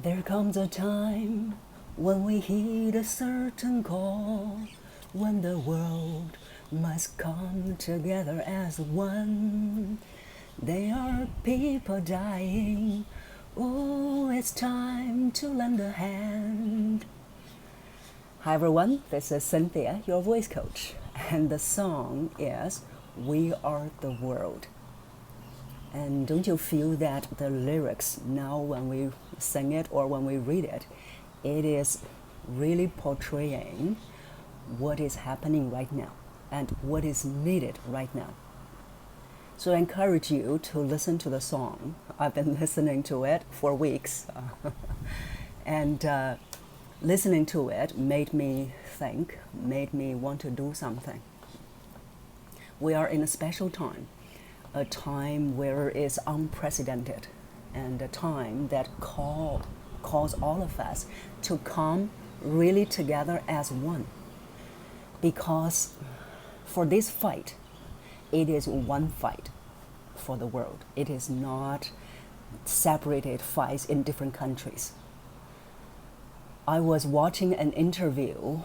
There comes a time when we heed a certain call, when the world must come together as one. There are people dying. Oh, it's time to lend a hand. Hi everyone, this is Cynthia, your voice coach, and the song is We Are the World. And don't you feel that the lyrics now when we sing it or when we read it, it is really portraying what is happening right now and what is needed right now. So I encourage you to listen to the song. I've been listening to it for weeks and listening to it made me think, made me want to do something. We are in a special time, a time where it's unprecedented, and a time that calls all of us to come really together as one. Because for this fight, it is one fight for the world. It is not separated fights in different countries. I was watching an interview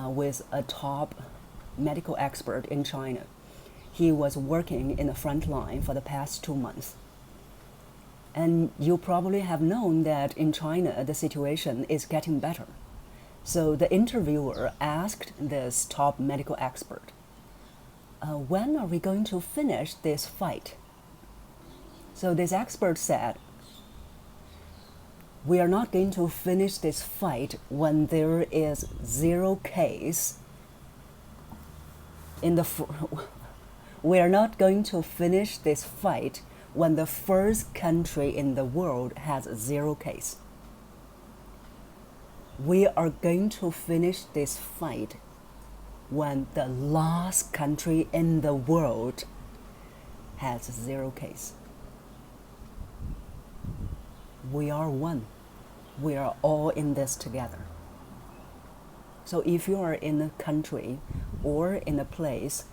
with a top medical expert in China. He was working in the front line for the past 2 months. And you probably have known that in China, the situation is getting better. So the interviewer asked this top medical expert, when are we going to finish this fight? So this expert said, we are not going to finish this fight when there is 0 case in the we are not going to finish this fight when the first country in the world has 0 case. We are going to finish this fight when the last country in the world has 0 case. We are one. We are all in this together. So if you are in a country or in a place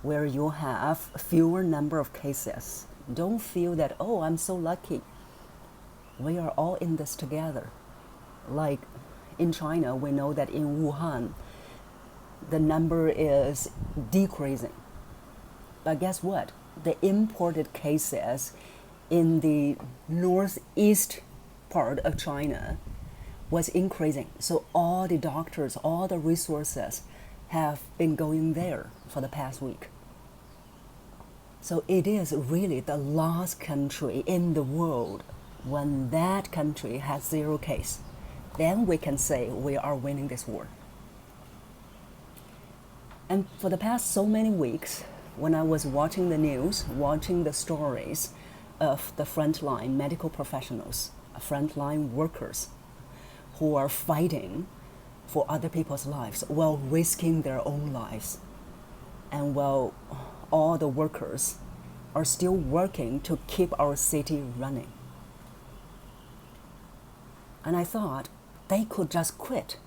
where you have fewer number of cases, don't feel that, oh, I'm so lucky. We are all in this together. Like in China, we know that in Wuhan, the number is decreasing. But guess what? The imported cases in the northeast part of China was increasing. So all the doctors, all the resources have been going there for the past week. So it is really the last country in the world. When that country has 0 case, then we can say we are winning this war. And for the past so many weeks, when I was watching the news, watching the stories of the frontline medical professionals, frontline workers who are fighting for other people's lives while risking their own lives, and while all the workers are still working to keep our city running. And I thought they could just quit.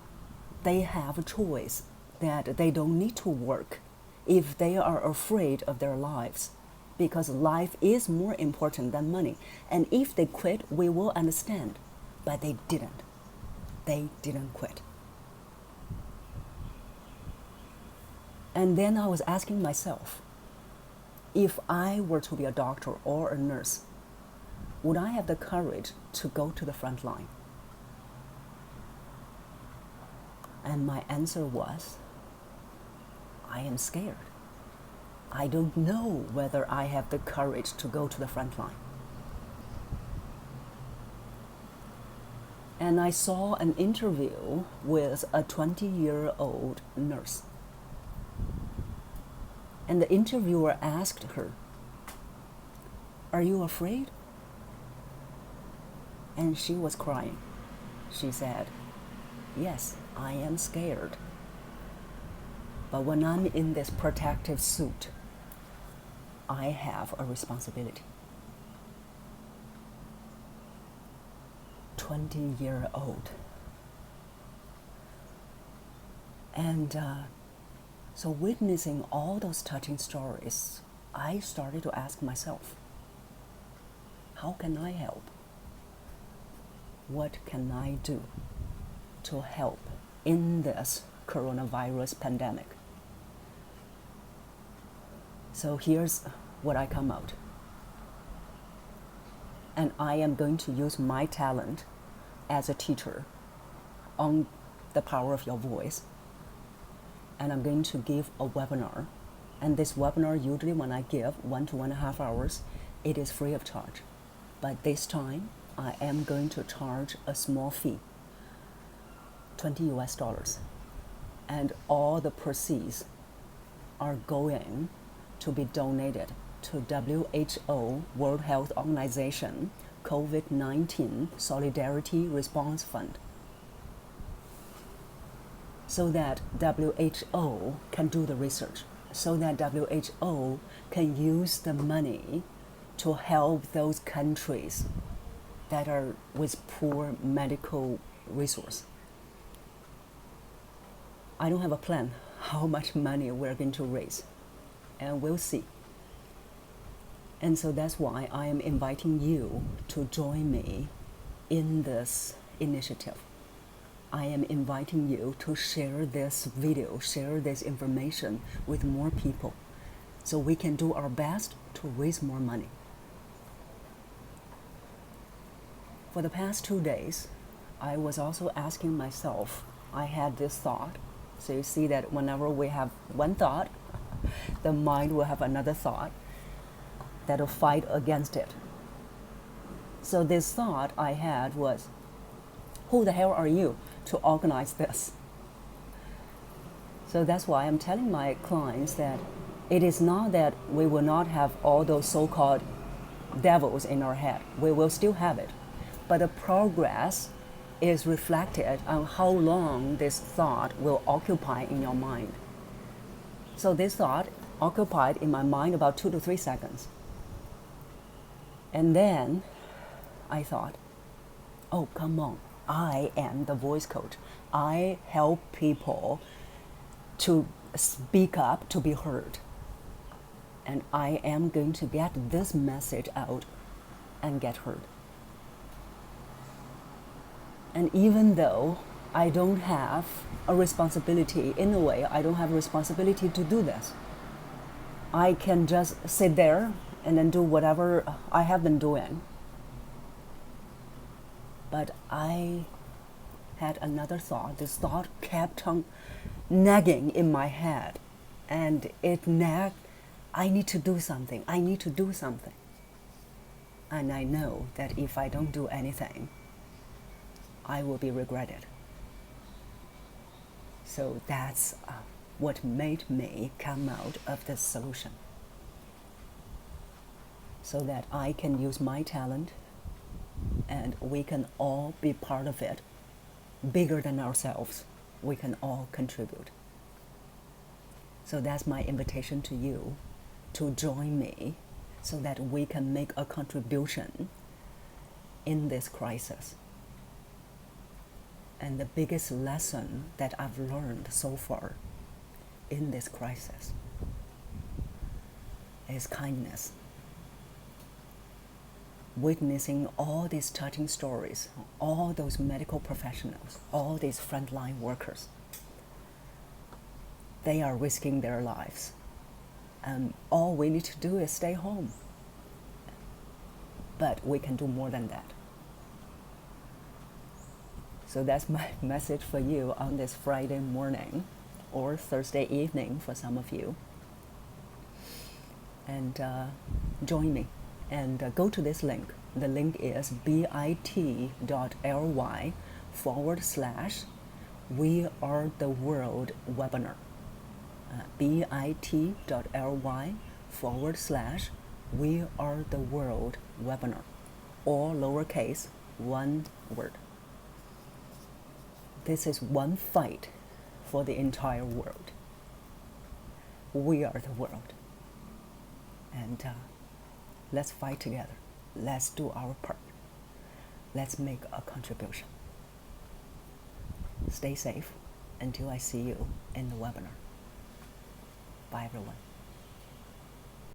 They have a choice that they don't need to work if they are afraid of their lives, because life is more important than money. And if they quit, we will understand. But they didn't. They didn't quit. And then I was asking myself, if I were to be a doctor or a nurse, would I have the courage to go to the front line? And my answer was, I am scared. I don't know whether I have the courage to go to the front line. And I saw an interview with a 20-year-old nurse. And the interviewer asked her, are you afraid? And she was crying. She said, yes, I am scared. But when I'm in this protective suit, I have a responsibility. 20-year-old. And so witnessing all those touching stories, I started to ask myself, how can I help? what can I do to help in this coronavirus pandemic? So here's what I come out. And I am going to use my talent as a teacher on the power of your voice. And I'm going to give a webinar. And this webinar, usually when I give 1 to 1.5 hours, it is free of charge. But this time, I am going to charge a small fee, $20 US. And all the proceeds are going to be donated to WHO, World Health Organization, COVID-19 Solidarity Response Fund, so that WHO can do the research, so that WHO can use the money to help those countries that are with poor medical resource. I don't have a plan how much money we're going to raise, and we'll see. And so that's why I am inviting you to join me in this initiative. I am inviting you to share this video, share this information with more people, so we can do our best to raise more money. For the past 2 days, I was also asking myself, I had this thought. So you see that whenever we have one thought, the mind will have another thought that will fight against it. So this thought I had was, who the hell are you to organize this? So that's why I'm telling my clients that it is not that we will not have all those so-called devils in our head. We will still have it. But the progress is reflected on how long this thought will occupy in your mind. So this thought occupied in my mind about 2 to 3 seconds. And then I thought, oh, come on, I am the voice coach. I help people to speak up, to be heard. And I am going to get this message out and get heard. And even though I don't have a responsibility, in a way, I don't have a responsibility to do this. I can just sit there and then do whatever I have been doing. But I had another thought. This thought kept on nagging in my head. And it nagged, I need to do something. I need to do something. And I know that if I don't do anything, I will be regretted. So that's what made me come out of this solution. So that I can use my talent and we can all be part of it. Bigger than ourselves, we can all contribute. So that's my invitation to you to join me so that we can make a contribution in this crisis. And the biggest lesson that I've learned so far in this crisis is kindness. Witnessing all these touching stories, all those medical professionals, all these frontline workers, they are risking their lives. And all we need to do is stay home. But we can do more than that. So that's my message for you on this Friday morning or Thursday evening for some of you. And join me and go to this link. The link is bit.ly/We Are the World webinar. bit.ly/We Are the World webinar. All lowercase, one word. This is one fight for the entire world. We are the world. And let's fight together. Let's do our part. Let's make a contribution. Stay safe until I see you in the webinar. Bye, everyone.